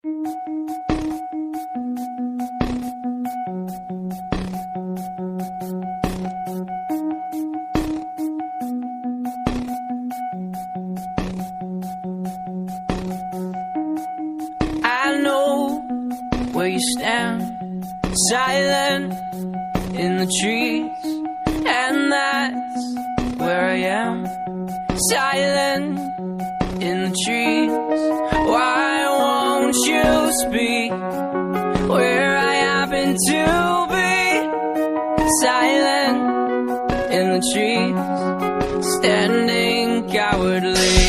I know where you stand, silent in the trees, and that's where I am, silent in the trees. Why won't you speak where I happen to be? Silent in the trees, standing cowardly.